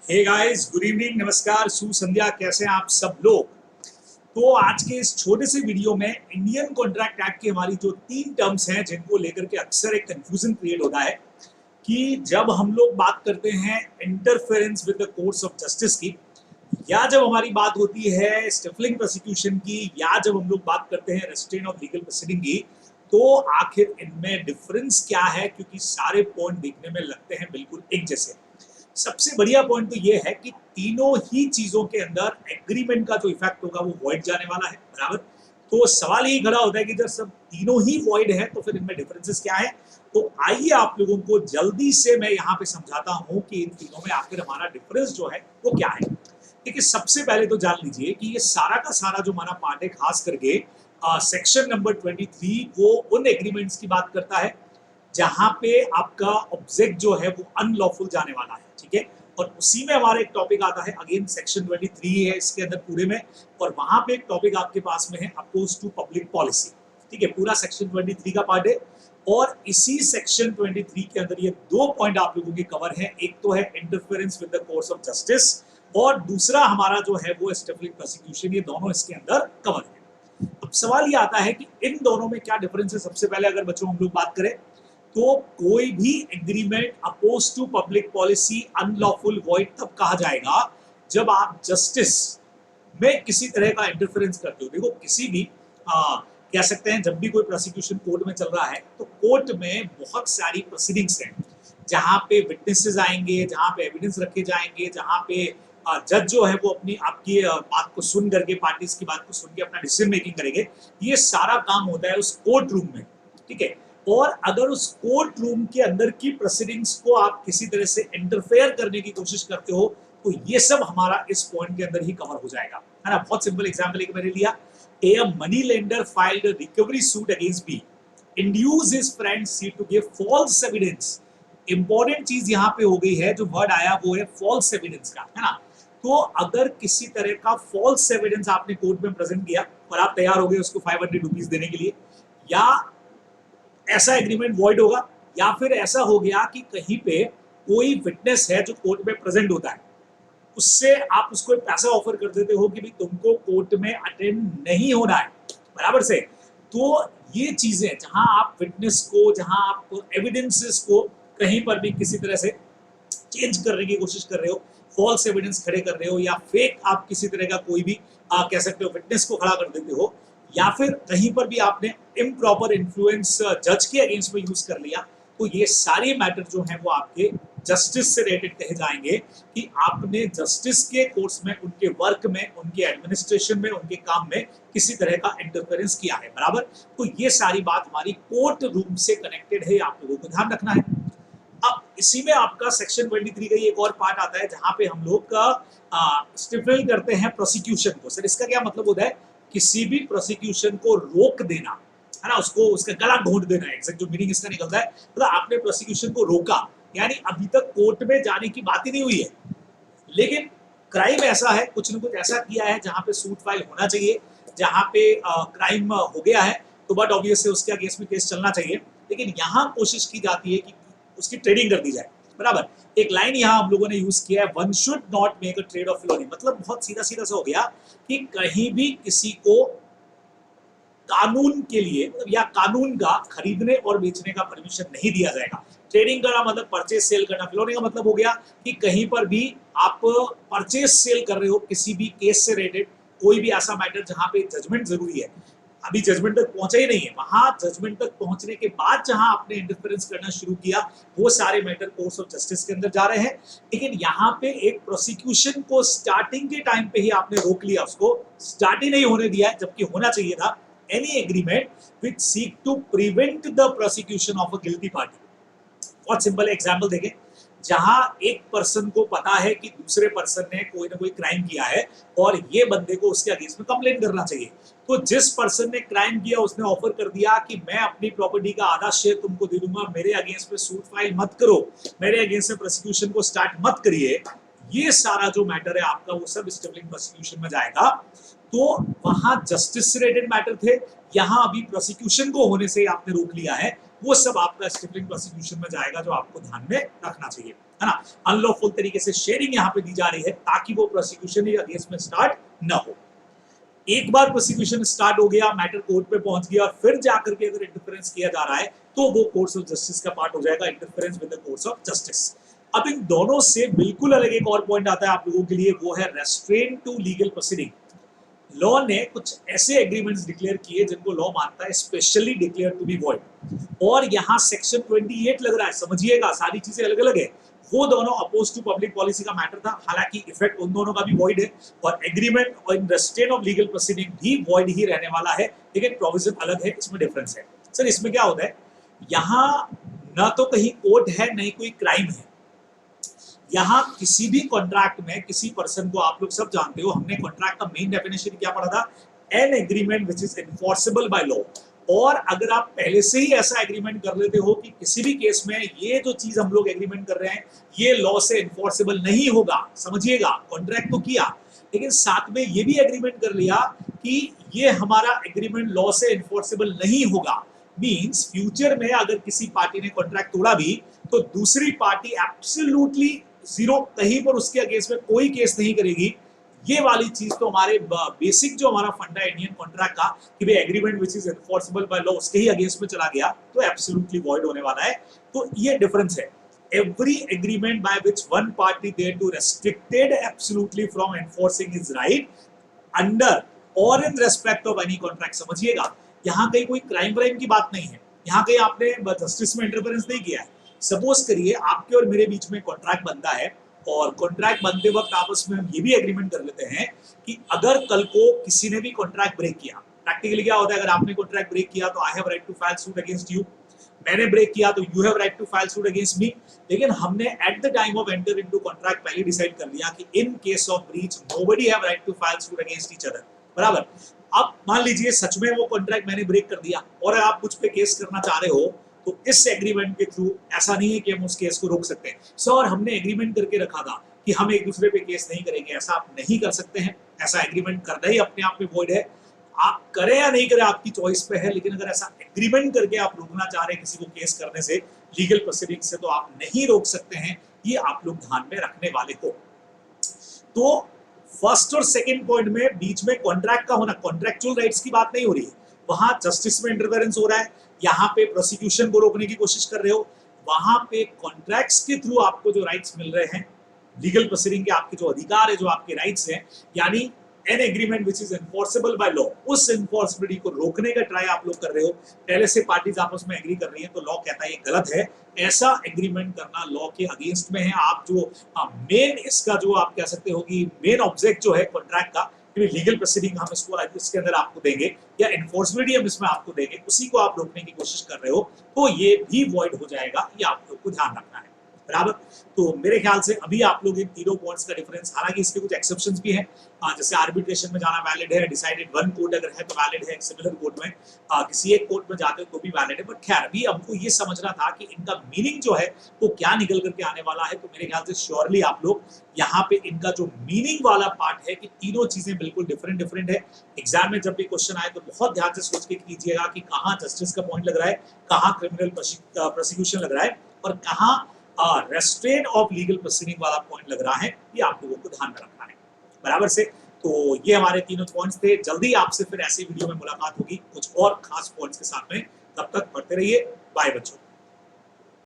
Hey guys, good evening, नमस्कार, शुभ संध्या। कैसे हैं आप सब लोग। तो आज के इस छोटे से वीडियो में इंडियन कॉन्ट्रैक्ट एक्ट की हमारी जो 3 टर्म्स हैं जिनको लेकर के अक्सर एक कंफ्यूजन क्रिएट होता है कि जब हम लोग बात करते हैं interference with the courts of justice की, या जब हमारी बात होती है स्टिफलिंग प्रोसिक्यूशन की, या जब हम लोग बात करते हैं रेस्ट्रेन ऑफ लीगल प्रोसीडिंग की, तो आखिर इनमें डिफरेंस क्या है, क्योंकि सारे पॉइंट देखने में लगते हैं बिल्कुल एक जैसे। सबसे बढ़िया पॉइंट तो ये है कि तीनों ही चीजों के अंदर एग्रीमेंट का जो इफेक्ट होगा वो वॉइड जाने वाला है, बराबर। तो सवाल यही खड़ा होता है कि जब सब तीनों ही वॉइड है तो फिर इनमें डिफरेंसेस क्या है। तो आइए आप लोगों को जल्दी से मैं यहाँ पे समझाता हूँ कि इन तीनों में आखिर हमारा डिफरेंस जो है वो क्या है। देखिए, सबसे पहले तो जान लीजिए कि ये सारा का सारा जो हमारा पार्ट है, खास करके सेक्शन नंबर 23, वो उन एग्रीमेंट्स की बात करता है जहां पे आपका ऑब्जेक्ट जो है वो अनलॉफुल जाने वाला है, ठीक है। और उसी में हमारा एक टॉपिक आता है, अगेन सेक्शन 23 है इसके अंदर पूरे में, और वहां पे एक टॉपिक आपके पास में है अपोज टू पब्लिक पॉलिसी, ठीक है। पूरा सेक्शन 23 का पार्ट है, और इसी सेक्शन 23 के अंदर ये 2 पॉइंट आप लोगों के कवर है। एक तो है interference with the course of justice, और दूसरा हमारा जो है वो स्टिफलिंग प्रोसिक्यूशन। ये दोनों इसके अंदर कवर है। अब सवाल ये आता है कि इन दोनों में क्या डिफरेंस है। सबसे पहले अगर बच्चों हम लोग बात करें तो कोई भी agreement oppose to public policy unlawful void तब कहा जाएगा जब आप जस्टिस में किसी तरह का इंटरफेरेंस करते हो। देखो, किसी भी कह सकते हैं, जब भी कोई प्रोसिक्यूशन कोर्ट में चल रहा है तो कोर्ट में बहुत सारी प्रोसीडिंग्स हैं जहां पे विटनेसेस आएंगे, जहां पे एविडेंस रखे जाएंगे, जहां पे जज जो है वो अपनी आपकी बात को सुन करके, पार्टीज की बात को सुन के अपना डिसीजन मेकिंग करेंगे। ये सारा काम होता है उस कोर्ट रूम में, ठीक है। और अगर उस कोर्ट रूम के अंदर की प्रोसीडिंग्स को आप किसी तरह से इंटरफेयर करने की कोशिश करते हो तो ये सब हमारा इस पॉइंट के अंदर ही कवर हो जाएगा, है ना। बहुत सिंपल एग्जांपल एक मैंने लिया, A money lender filed a recovery suit against B, induce his friend C to give false evidence. Important चीज यहाँ पे हो गई है, जो वर्ड आया वो है फॉल्स एविडेंस का, है ना। तो अगर किसी तरह का फॉल्स एविडेंस आपने कोर्ट में प्रेजेंट किया और आप तैयार हो गए उसको 500 रुपीज देने के लिए, या ऐसा एग्रीमेंट वॉइड होगा, या फिर ऐसा हो गया कि कहीं पे कोई विटनेस है जो कोर्ट में प्रेजेंट होता है, उससे आप उसको एक पैसा ऑफर कर देते हो कि भाई तुमको कोर्ट में अटेंड नहीं होना है, बराबर से। तो ये चीजें जहां आप विटनेस को, जहां आप एविडेंसेस को कहीं पर भी किसी तरह से चेंज करने की कोशिश कर रहे हो, फॉल्स एविडेंस खड़े कर रहे हो, या फेक आप किसी तरह का कोई भी कह सकते हो विटनेस को खड़ा कर देते हो, या फिर कहीं पर भी आपने इम्प्रॉपर इन्फ्लुएंस जज के अगेंस्ट में यूज कर लिया, तो ये सारे मैटर जो हैं वो आपके जस्टिस से रिलेटेड कहे जाएंगे कि आपने जस्टिस के कोर्स में, उनके वर्क में, उनके एडमिनिस्ट्रेशन में, उनके काम में किसी तरह का इंटरफेरेंस किया है, बराबर। तो ये सारी बात हमारी कोर्ट रूम से कनेक्टेड है, आप लोगों को ध्यान रखना है। अब इसी में आपका सेक्शन 23 का एक और पार्ट आता है जहां पे हम लोग का स्टिफल करते हैं प्रोसिक्यूशन को। सर, इसका क्या मतलब होता है? किसी भी प्रोसिक्यूशन को रोक देना, है ना, उसको उसका गला घोंट देना। एग्जैक्ट जो मीनिंग इसका निकलता है, मतलब आपने प्रोसिक्यूशन को रोका, यानी अभी तक कोर्ट में जाने की बात ही नहीं हुई है, लेकिन क्राइम ऐसा है, कुछ न कुछ ऐसा किया है जहां पे सूट फाइल होना चाहिए, जहां पे क्राइम हो गया है, तो बट ऑब्वियसली उसके अगेंस्ट में केस चलना चाहिए। लेकिन यहाँ कोशिश की जाती है कि उसकी ट्रेडिंग कर दी जाए, बराबर। एक लाइन यहाँ हम लोगों ने यूज किया है, one should not make a trade of felony. मतलब बहुत सीधा सीधा सा हो गया कि कहीं भी किसी को कानून के लिए, मतलब या कानून का खरीदने और बेचने का परमिशन नहीं दिया जाएगा। ट्रेडिंग करना मतलब परचेज सेल करना। फिलोनी का मतलब हो गया कि कहीं पर भी आप परचेज सेल कर रहे हो किसी भी केस से रिलेटेड, कोई भी ऐसा मैटर जहां पे जजमेंट जरूरी है, अभी जजमेंट तक पहुंचा ही नहीं है, वहां जजमेंट तक पहुंचने के बाद जहां आपने इंटरफेरेंस करना शुरू किया, वो सारे मैटर कोर्स ऑफ जस्टिस के अंदर जा रहे हैं। लेकिन यहाँ पे एक प्रोसिक्यूशन को स्टार्टिंग के टाइम पे ही आपने रोक लिया, उसको स्टार्ट ही नहीं होने दिया, जबकि होना चाहिए था। Any agreement which seek to prevent the prosecution of a guilty party. बहुत सिंपल एग्जाम्पल देखें, जहां एक पर्सन को पता है कि दूसरे पर्सन ने कोई ना कोई क्राइम किया है और ये बंदे को उसके अगेंस्ट में कंप्लेन करना चाहिए, तो जिस पर्सन ने क्राइम किया उसने ऑफर कर दिया कि मैं अपनी प्रॉपर्टी का आधा शेयर तुमको दे दूंगा, मेरे अगेंस्ट में सूट फाइल मत करो, मेरे अगेंस्ट में प्रोसिक्यूशन को स्टार्ट मत करिए। ये सारा जो मैटर है आपका वो सब स्टिफलिंग प्रोसिक्यूशन में जाएगा। तो वहां जस्टिस से रिलेटेड मैटर थे, यहां अभी प्रोसिक्यूशन को होने से आपने रोक लिया है, वो सब आपका स्टिपलिंग प्रोसिक्यूशन में जाएगा, जो आपको ध्यान में रखना चाहिए, है ना। अनलॉफुल तरीके से शेयरिंग यहाँ पे दी जा रही है ताकि वो प्रोसिक्यूशन ही अगेंस्ट में स्टार्ट न हो। एक बार प्रोसिक्यूशन स्टार्ट हो गया, मैटर कोर्ट पे पहुंच गया, फिर जाकर के अगर इंटरफेरेंस किया जा रहा है तो वो कोर्स ऑफ जस्टिस का पार्ट हो जाएगा, interference with the course of justice. अब इन दोनों से बिल्कुल अलग एक और पॉइंट आता है आप लोगों के लिए, वो है restraint to legal proceeding. Law ने कुछ ऐसे एग्रीमेंट्स डिक्लेयर किए जिनको लॉ मानता है specially declare to be void, और यहाँ सेक्शन 28 लग रहा है, समझिएगा सारी चीजें अलग अलग है। वो दोनों अपोज टू पब्लिक पॉलिसी का मैटर था, हालांकि इफेक्ट उन दोनों का भी वॉइड है, और एग्रीमेंट और इन रेस्ट्रेंट ऑफ लीगल प्रोसीडिंग भी वॉइड ही रहने वाला है, लेकिन प्रोविजन अलग है, इसमें डिफरेंस है। सर इसमें क्या होता है, यहाँ ना तो कहीं कोर्ट है नहीं कोई क्राइम है। यहाँ किसी भी कॉन्ट्रैक्ट में किसी पर्सन को, आप लोग सब जानते हो, हमने कॉन्ट्रैक्ट का मेन डेफिनेशन क्या पढ़ा था, an agreement which is enforceable by law. और अगर आप पहले से ही ऐसा एग्रीमेंट कर लेते हो कि किसी भी केस में ये जो चीज हम लोग एग्रीमेंट कर रहे हैं ये लॉ से एनफोर्सेबल नहीं होगा, समझिएगा, कॉन्ट्रैक्ट तो किया लेकिन साथ में ये भी एग्रीमेंट कर लिया कि ये हमारा एग्रीमेंट लॉ से एनफोर्सेबल नहीं होगा, मींस फ्यूचर में अगर किसी पार्टी ने कॉन्ट्रैक्ट तोड़ा भी तो दूसरी पार्टी एब्सोल्युटली जीरो, कहीं पर उसके अगेंस्ट में कोई केस नहीं करेगी। ये वाली चीज तो हमारे बेसिक जो हमारा फंडा इंडियन कॉन्ट्रैक्ट का कि भाई agreement which is enforceable by law उसके ही अगेंस्ट में चला गया तो एब्सोल्युटली वॉइड होने वाला है। तो ये डिफरेंस है। Every agreement by which one party thereto restricted absolutely from enforcing his right under और in respect of any contract, समझिएगा यहाँ कहीं कोई क्राइम व्राइम की बात नहीं है, यहाँ कहीं आपने जस्टिस में इंटरफेरेंस नहीं किया है। सपोज करिए आपके और मेरे बीच में कॉन्ट्रैक्ट बनता है, और कॉन्ट्रैक्ट बनते वक्त आपस में हम ये भी एग्रीमेंट कर लेते हैं कि अगर कल को किसी ने भी कॉन्ट्रैक्ट ब्रेक किया, प्रैक्टिकली क्या होता है, अगर आपने कॉन्ट्रैक्ट ब्रेक किया तो I have right to file suit against you, मैंने ब्रेक किया तो you have right to file suit against me. लेकिन हमने at the time of enter into contract पहले डिसाइड कर लिया कि in case of breach nobody have right to file suit against each other, बराबर। अब मान लीजिए सच में वो कॉन्ट्रैक्ट मैंने ब्रेक कर दिया और आप मुझ पे केस करना चाह रहे हो, तो इस एग्रीमेंट के थ्रू ऐसा नहीं है कि हम उस केस को रोक सकते हैं। सर हमने एग्रीमेंट करके रखा था कि हम एक दूसरे पे केस नहीं करेंगे, ऐसा आप नहीं कर सकते हैं। ऐसा एग्रीमेंट करना ही अपने आप में वॉइड है, आप करें या नहीं करें आपकी चॉइस पे है, लेकिन अगर ऐसा एग्रीमेंट करके आप रोकना चाह रहे हैं किसी को केस करने से, लीगल प्रोसीडिंग से, तो आप नहीं रोक सकते हैं। ये आप लोग ध्यान में रखने वाले हो। तो फर्स्ट और सेकंड पॉइंट में बीच में कॉन्ट्रैक्ट का होना, कॉन्ट्रैक्चुअल राइट्स की बात नहीं हो रही है, वहां जस्टिस में इंटरफेरेंस हो रहा है, यहाँ पे प्रोसिक्यूशन को रोकने की कोशिश कर रहे हो, वहां पे कॉन्ट्रैक्ट्स के थ्रू आपको जो राइट्स मिल रहे हैं, लीगल प्रोसीडिंग के आपके जो अधिकार है, जो आपके राइट्स हैं, यानी an agreement which is enforceable by law, उस एनफोर्सबिलिटी को रोकने का ट्राई आप लोग कर रहे हो। पहले से पार्टीज आपस में एग्री कर रही है तो लॉ कहता है ये गलत है, ऐसा एग्रीमेंट करना लॉ के अगेंस्ट में है। आप जो मेन इसका जो आप कह सकते हो कि मेन ऑब्जेक्ट जो है कॉन्ट्रैक्ट का, लीगल प्रोसीडिंग हम इसको इसके अंदर आपको देंगे या एनफोर्सबिलिटी हम इसमें आपको देंगे, उसी को आप रोकने की कोशिश कर रहे हो तो ये भी वॉइड हो जाएगा। ये आप लोग को ध्यान रखना है, बराबर। तो मेरे ख्याल से अभी आप लोग इन तीनों पॉइंट्स का डिफरेंस, हालांकि इसके कुछ एक्सेप्शंस भी हैं, जैसे आर्बिट्रेशन में जाना वैलिड है, डिसाइडेड वन कोर्ट अगर है तो वैलिड है, सिमिलर कोर्ट में किसी एक कोर्ट में जाते हो तो भी वैलिड है। बट खैर अभी हमको ये समझना था कि इनका मीनिंग जो है वो क्या निकल करके आने वाला है। तो मेरे ख्याल से श्योरली आप लोग यहाँ पे इनका जो मीनिंग वाला पार्ट है कि तीनों चीजें बिल्कुल डिफरेंट है। एग्जाम में जब भी क्वेश्चन आए तो बहुत ध्यान से सोच के कीजिएगा कि कहाँ जस्टिस का पॉइंट लग रहा है, कहाँ क्रिमिनल प्रोसिक्यूशन लग रहा है और कहाँ रेस्ट्रेंट ऑफ लीगल प्रोसीडिंग वाला पॉइंट लग रहा है। ये आप लोगों को ध्यान में रखना है, बराबर से। तो ये हमारे तीनों पॉइंट्स थे। जल्दी आपसे फिर ऐसी वीडियो में मुलाकात होगी कुछ और खास पॉइंट्स के साथ में। तब तक पढ़ते रहिए। बाय बच्चों।